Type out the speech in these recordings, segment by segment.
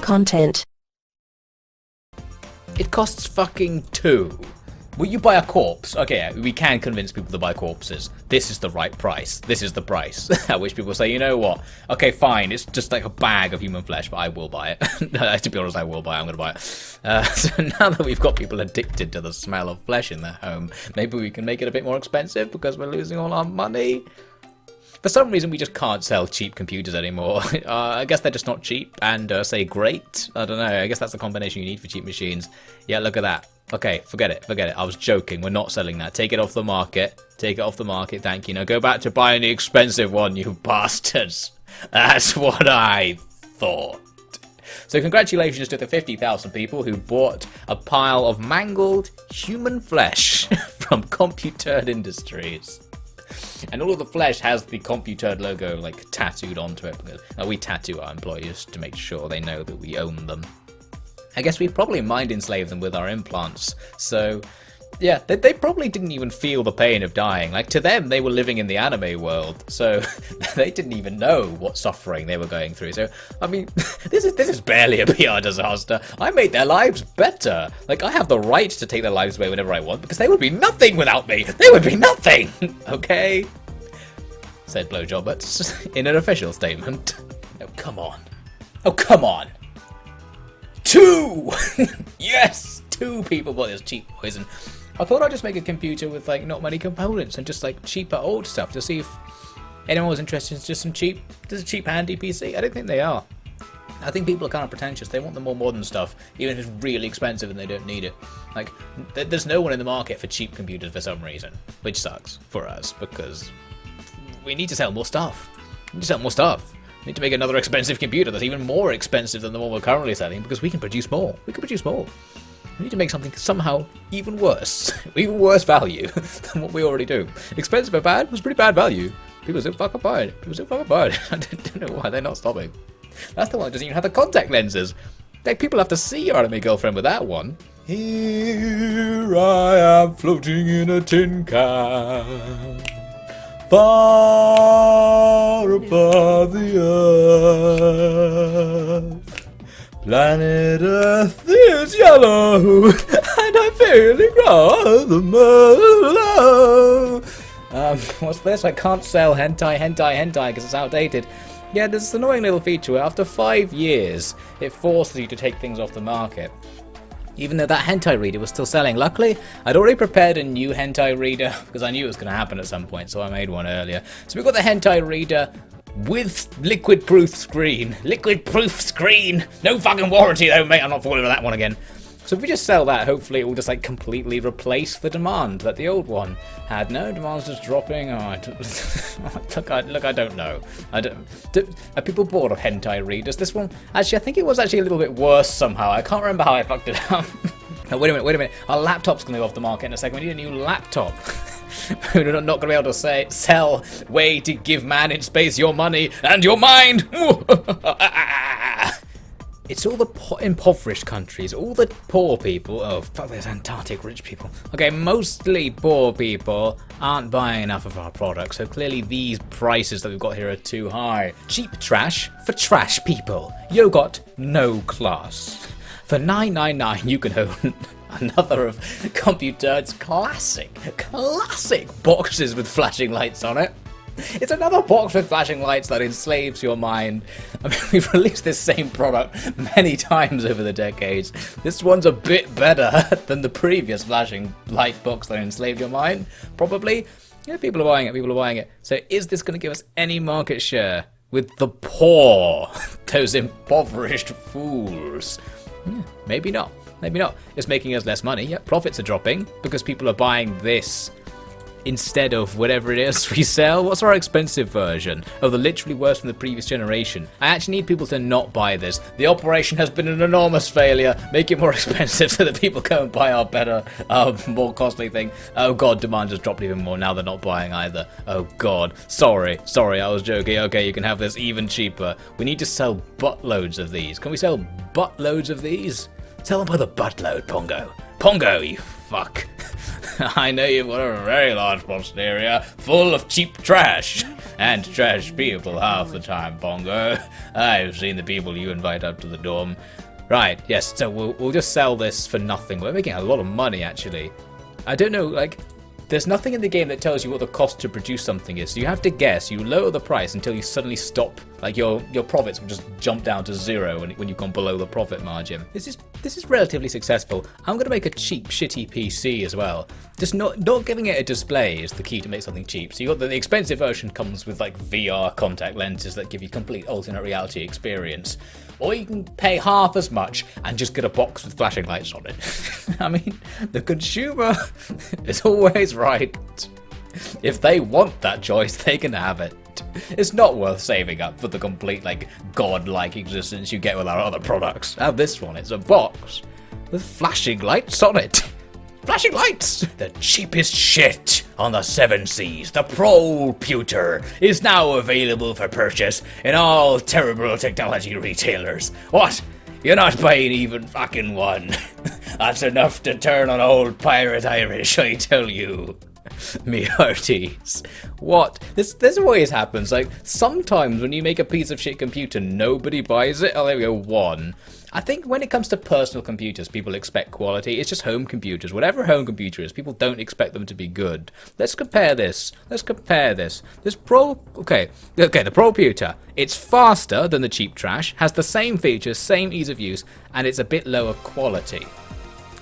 Content. It costs fucking 2. Will you buy a corpse? Okay, we can convince people to buy corpses. This is the right price. This is the price. At which people say, you know what? Okay, fine. It's just like a bag of human flesh, but I will buy it. To be honest, I will buy it. I'm going to buy it. So now that we've got people addicted to the smell of flesh in their home, maybe we can make it a bit more expensive because we're losing all our money. For some reason, we just can't sell cheap computers anymore. I guess they're just not cheap and, say, great. I don't know. I guess that's the combination you need for cheap machines. Yeah, look at that. Okay, forget it. Forget it. I was joking. We're not selling that. Take it off the market. Take it off the market. Thank you. Now go back to buying the expensive one, you bastards. That's what I thought. So congratulations to the 50,000 people who bought a pile of mangled human flesh from CompuTurd Industries. And all of the flesh has the CompuTurd logo like tattooed onto it because we tattoo our employees to make sure they know that we own them. I guess we probably mind enslave them with our implants. So yeah, they probably didn't even feel the pain of dying. Like to them, they were living in the anime world, so they didn't even know what suffering they were going through. So I mean, this is barely a PR disaster. I made their lives better. Like I have the right to take their lives away whenever I want because they would be nothing without me. They would be nothing. Okay, said Blowjobbers in an official statement. Oh come on. Oh come on. 2! Yes! 2 people bought this cheap poison. I thought I'd just make a computer with like not many components and just like cheaper old stuff to see if anyone was interested in just some cheap handy PC. I don't think they are. I think people are kind of pretentious. They want the more modern stuff, even if it's really expensive and they don't need it. Like, there's no one in the market for cheap computers for some reason, which sucks for us because we need to sell more stuff. We need to sell more stuff. We need to make another expensive computer that's even more expensive than the one we're currently selling because we can produce more. We can produce more. We need to make something somehow even worse. Even worse value than what we already do. Expensive but bad was pretty bad value. People still fucking buy it. People still fucking buy it. I don't know why they're not stopping. That's the one that doesn't even have the contact lenses. Like, people have to see your anime girlfriend with that one. Here I am floating in a tin can. Far above the earth. Planet Earth is yellow, and I'm feeling rather mellow. What's this? I can't sell hentai because it's outdated. Yeah, there's this annoying little feature where after 5 years, it forces you to take things off the market. Even though that hentai reader was still selling. Luckily, I'd already prepared a new hentai reader because I knew it was going to happen at some point, so I made one earlier. So we've got the hentai reader with liquid-proof screen. Liquid-proof screen! No fucking warranty though, mate. I'm not falling for that one again. So if we just sell that, hopefully it will just like completely replace the demand that the old one had. No, demand's just dropping. Oh, look, I don't know. Are people bored of hentai readers? This one, actually, I think it was actually a little bit worse somehow. I can't remember how I fucked it up. No, wait a minute. Our laptop's going to go off the market in a second. We need a new laptop. We're not going to be able to sell way to give man in space your money and your mind. It's all the impoverished countries, all the poor people. Oh, fuck, there's Antarctic rich people. Okay, mostly poor people aren't buying enough of our products, so clearly these prices that we've got here are too high. Cheap trash for trash people. You got no class. For $9.99, you can own another of CompuTurd's classic boxes with flashing lights on it. It's another box with flashing lights that enslaves your mind. I mean, we've released this same product many times over the decades. This one's a bit better than the previous flashing light box that enslaved your mind. Probably. Yeah, people are buying it. So is this going to give us any market share with the poor? Those impoverished fools. Maybe not. It's making us less money. Yeah, profits are dropping because people are buying this instead of whatever it is we sell. What's our expensive version? Oh, the literally worse from the previous generation. I actually need people to not buy this. The operation has been an enormous failure. Make it more expensive so that people go and buy our better, more costly thing. Oh god, demand has dropped even more. Now they're not buying either. Oh god. Sorry, I was joking. Okay, you can have this even cheaper. We need to sell buttloads of these. Can we sell buttloads of these? Sell them by the buttload, Pongo. Pongo, you fuck. I know you've got a very large posterior full of cheap trash. And trash people half the time, Pongo. I've seen the people you invite up to the dorm. Right, yes, so we'll just sell this for nothing. We're making a lot of money, actually. I don't know, like, there's nothing in the game that tells you what the cost to produce something is. So you have to guess. You lower the price until you suddenly stop. Like, your profits will just jump down to zero when you've gone below the profit margin. This is relatively successful. I'm going to make a cheap, shitty PC as well. Just not giving it a display is the key to make something cheap. So you got the expensive version comes with, like, VR contact lenses that give you complete alternate reality experience. Or you can pay half as much and just get a box with flashing lights on it. I mean, the consumer is always right. If they want that choice, they can have it. It's not worth saving up for the complete, like, godlike existence you get with our other products. Have this one. It's a box with flashing lights on it. Flashing lights! The cheapest shit on the 7 seas, the CompuTurd, is now available for purchase in all terrible technology retailers. What? You're not buying even fucking one. That's enough to turn on old Pirate Irish, I tell you. Me hearties. What? This always happens. Like, sometimes when you make a piece of shit computer, nobody buys it. Oh, there we go, one. I think when it comes to personal computers, people expect quality. It's just home computers. Whatever a home computer is, people don't expect them to be good. Let's compare this. This the CompuTurd. It's faster than the cheap trash, has the same features, same ease of use, and it's a bit lower quality.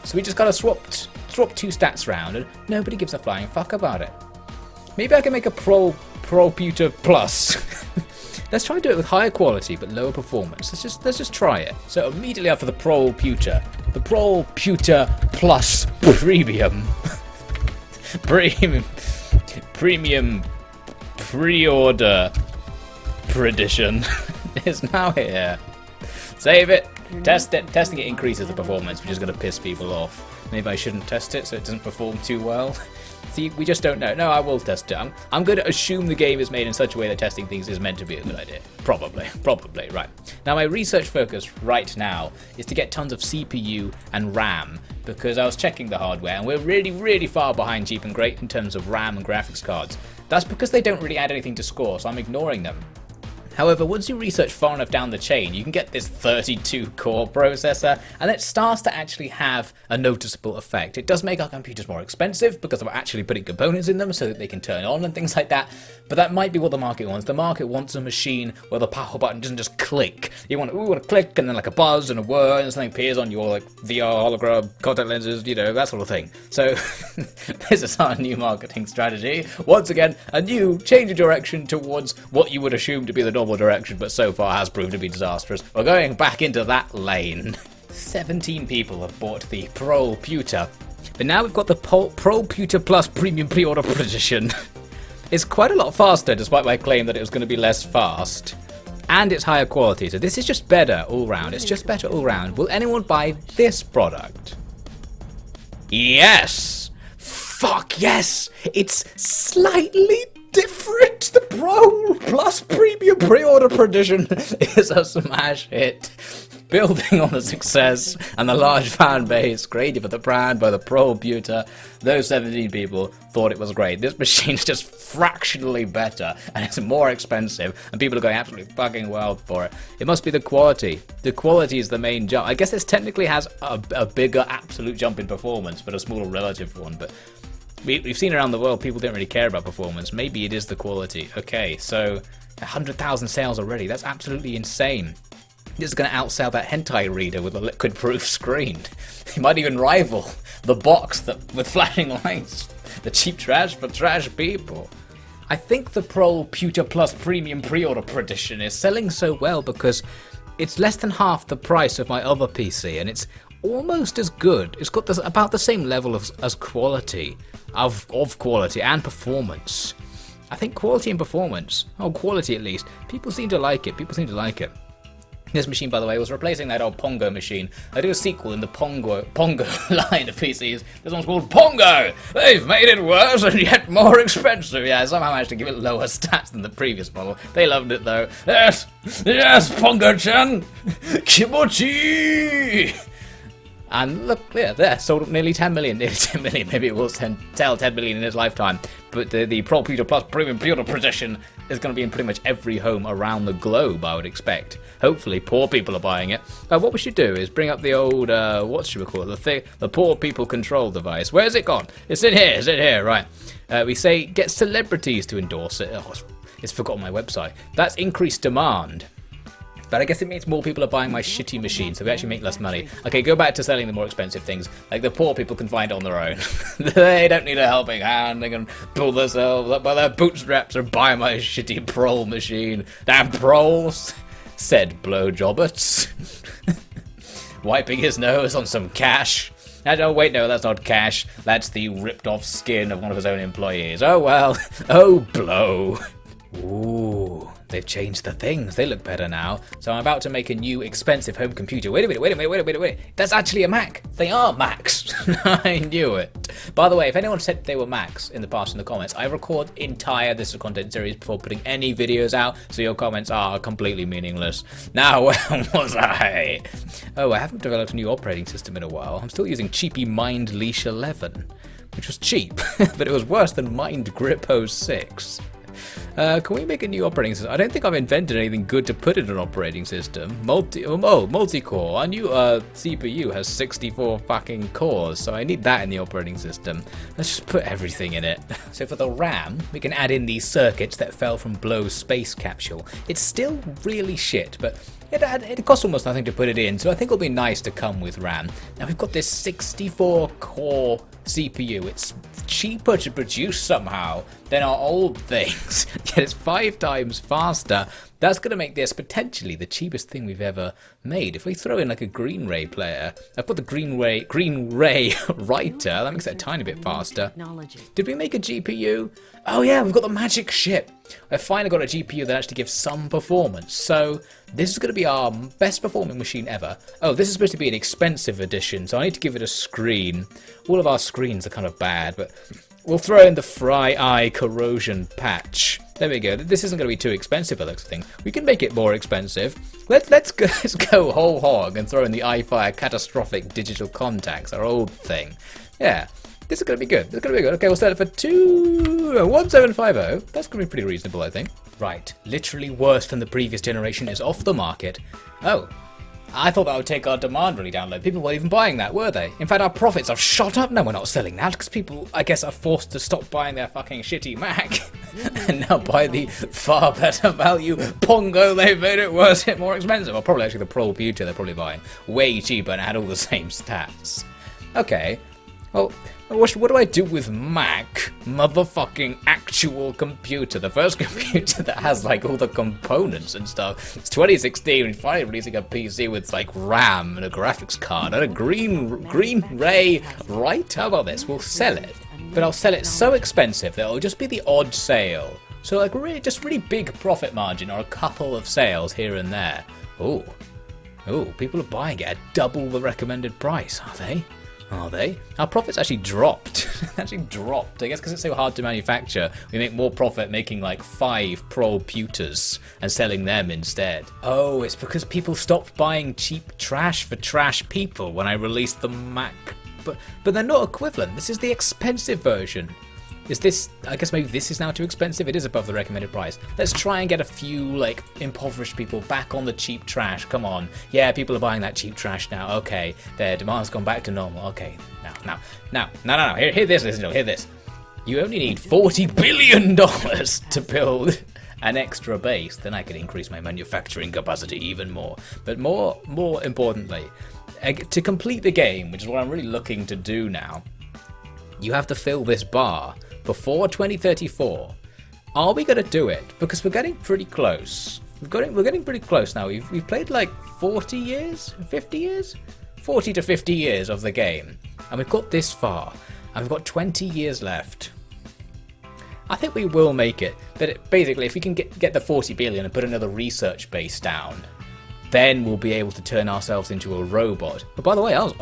So we just gotta swap 2 stats around, and nobody gives a flying fuck about it. Maybe I can make a CompuTurd Plus. Let's try and do it with higher quality but lower performance. Let's just try it. So immediately after the CompuTurd Plus Premium Premium Pre-order Predition is now here. Save it. Test it. Testing it increases the performance, which is going to piss people off. Maybe I shouldn't test it so it doesn't perform too well. See, we just don't know. No, I will test it. I'm going to assume the game is made in such a way that testing things is meant to be a good idea. Probably, right. Now, my research focus right now is to get tons of CPU and RAM, because I was checking the hardware, and we're really, really far behind cheap and great in terms of RAM and graphics cards. That's because they don't really add anything to score, so I'm ignoring them. However, once you research far enough down the chain, you can get this 32-core processor, and it starts to actually have a noticeable effect. It does make our computers more expensive because we're actually putting components in them so that they can turn on and things like that, but that might be what the market wants. The market wants a machine where the power button doesn't just click. You want a click and then like a buzz and a whir and something appears on your like VR hologram contact lenses, you know, that sort of thing. So this is our new marketing strategy. Once again, a new change of direction towards what you would assume to be the normal direction, but so far has proved to be disastrous. We're going back into that lane. 17 people have bought the CompuTurd, but now we've got the CompuTurd Plus Premium Pre-order Predition. It's quite a lot faster, despite my claim that it was going to be less fast. And it's higher quality, so this is just better all round. It's just better all round. Will anyone buy this product? Yes! Fuck yes! It's slightly different. The Pro Plus Premium Pre-order Predition is a smash hit. Building on the success and the large fan base created for the brand by the CompuTurd, those 17 people thought it was great. This machine's just fractionally better, and it's more expensive, and people are going absolutely fucking wild for it. It must be the quality. The quality is the main jump. I guess this technically has a bigger absolute jump in performance, but a smaller relative one. But we've seen around the world people don't really care about performance. Maybe it is the quality. Okay, so 100,000 sales already. That's absolutely insane. This is going to outsell that hentai reader with a liquid-proof screen. It might even rival the box with flashing lights. The cheap trash for trash people. I think the CompuTurd Plus Premium Pre-order Predition is selling so well because it's less than half the price of my other PC, and it's almost as good. It's got about the same level as quality, of quality and performance. I think quality and performance, quality at least, people seem to like it. This machine, by the way, was replacing that old Pongo machine. I do a sequel in the Pongo line of PCs. This one's called Pongo! They've made it worse and yet more expensive. Yeah, I somehow managed to give it lower stats than the previous model. They loved it, though. Yes, Pongo-chan! Kimochi! And look, yeah, there, sold nearly 10 million, nearly 10 million. Maybe it will sell 10 million in his lifetime. But the Pro Pewter Plus Premium Pewter Precision is going to be in pretty much every home around the globe, I would expect. Hopefully, poor people are buying it. What we should do is bring up the old, what should we call it? The poor people control device. Where's it gone? It's in here, right. We say get celebrities to endorse it. Oh, it's forgotten my website. That's increased demand. But I guess it means more people are buying my shitty machine, so we actually make less money. Okay, go back to selling the more expensive things. Like, the poor people can find it on their own. They don't need a helping hand. They can pull themselves up by their bootstraps or buy my shitty prol machine. Damn prols, said Blowjobbert, wiping his nose on some cash. Oh, wait, no, that's not cash. That's the ripped-off skin of one of his own employees. Oh, well. Oh, blow. Ooh, they've changed the things. They look better now. So I'm about to make a new expensive home computer. Wait a minute. That's actually a Mac. They are Macs. I knew it. By the way, if anyone said they were Macs in the past in the comments, I record entire This Is Content series before putting any videos out, so your comments are completely meaningless. Now, where was I? Oh, I haven't developed a new operating system in a while. I'm still using cheapy Mind Leash 11, which was cheap, but it was worse than Mind Grip 06. Can we make a new operating system? I don't think I've invented anything good to put in an operating system. Multi-core. Our new CPU has 64 fucking cores, so I need that in the operating system. Let's just put everything in it. So for the RAM, we can add in these circuits that fell from Blow's space capsule. It's still really shit, but it costs almost nothing to put it in, so I think it'll be nice to come with RAM. Now we've got this 64-core CPU. It's cheaper to produce somehow than our old things, yet it's 5 times faster. That's going to make this potentially the cheapest thing we've ever made. If we throw in like a green ray player, I've got the green ray writer, that makes it a tiny bit faster. Did we make a GPU? Oh yeah, we've got the magic ship. I've finally got a GPU that actually gives some performance. So this is going to be our best performing machine ever. Oh, this is supposed to be an expensive edition, so I need to give it a screen. All of our screens are kind of bad, but we'll throw in the Fry Eye corrosion patch. There we go. This isn't going to be too expensive, I think. We can make it more expensive. Let's go whole hog and throw in the iFire catastrophic digital contacts, our old thing. Yeah. This is going to be good. Okay, we'll set it for 1750. That's going to be pretty reasonable, I think. Right. Literally worse than the previous generation is off the market. Oh. I thought that would take our demand really down low. People weren't even buying that, were they? In fact, our profits have shot up. No, we're not selling that because people, I guess, are forced to stop buying their fucking shitty Mac and now buy the far better value Pongo. They made it worse, it more expensive. Or probably actually the Pro Pewter they're probably buying way cheaper and had all the same stats. Okay. Well, what do I do with Mac? Motherfucking actual computer. The first computer that has like all the components and stuff. It's 2016 and finally releasing a PC with like RAM and a graphics card and a green ray. Right? How about this? We'll sell it. But I'll sell it so expensive that it'll just be the odd sale. So like really big profit margin or a couple of sales here and there. Ooh, people are buying it at double the recommended price, are they? Are they? Our profits actually dropped. I guess because it's so hard to manufacture, we make more profit making like 5 Pro Pewters and selling them instead. Oh, it's because people stopped buying cheap trash for trash people when I released the Mac. But they're not equivalent. This is the expensive version. Is this, I guess maybe this is now too expensive? It is above the recommended price. Let's try and get a few, like, impoverished people back on the cheap trash. Come on. Yeah, people are buying that cheap trash now. Okay, their demand's gone back to normal. Okay, now. Hear this, hear this. You only need $40 billion to build an extra base. Then I can increase my manufacturing capacity even more. But more importantly, to complete the game, which is what I'm really looking to do now, you have to fill this bar before 2034. Are we going to do it? Because we're getting pretty close. We're getting pretty close now. We've played like 40 years? 50 years? 40 to 50 years of the game. And we've got this far. And we've got 20 years left. I think we will make it. But basically, if we can get the 40 billion and put another research base down, then we'll be able to turn ourselves into a robot. But by the way, that was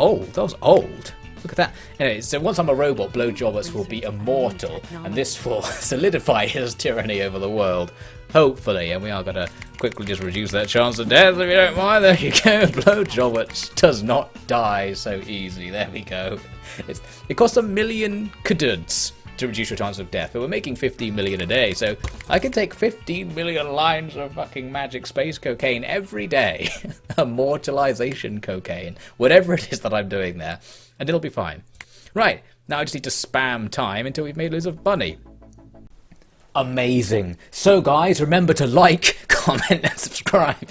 old. Look at that. Anyway, so once I'm a robot, blowjobbers will be immortal, and this will solidify his tyranny over the world. Hopefully, and we are going to quickly just reduce that chance of death if you don't mind. There you go. Blowjobbers does not die so easy. There we go. It costs 1 million CompuTurds to reduce your chance of death, but we're making 15 million a day, so I can take 15 million lines of fucking magic space cocaine every day. Immortalization cocaine. Whatever it is that I'm doing there. And it'll be fine. Right, now I just need to spam time until we've made loads of money. Amazing. So guys, remember to like, comment and subscribe.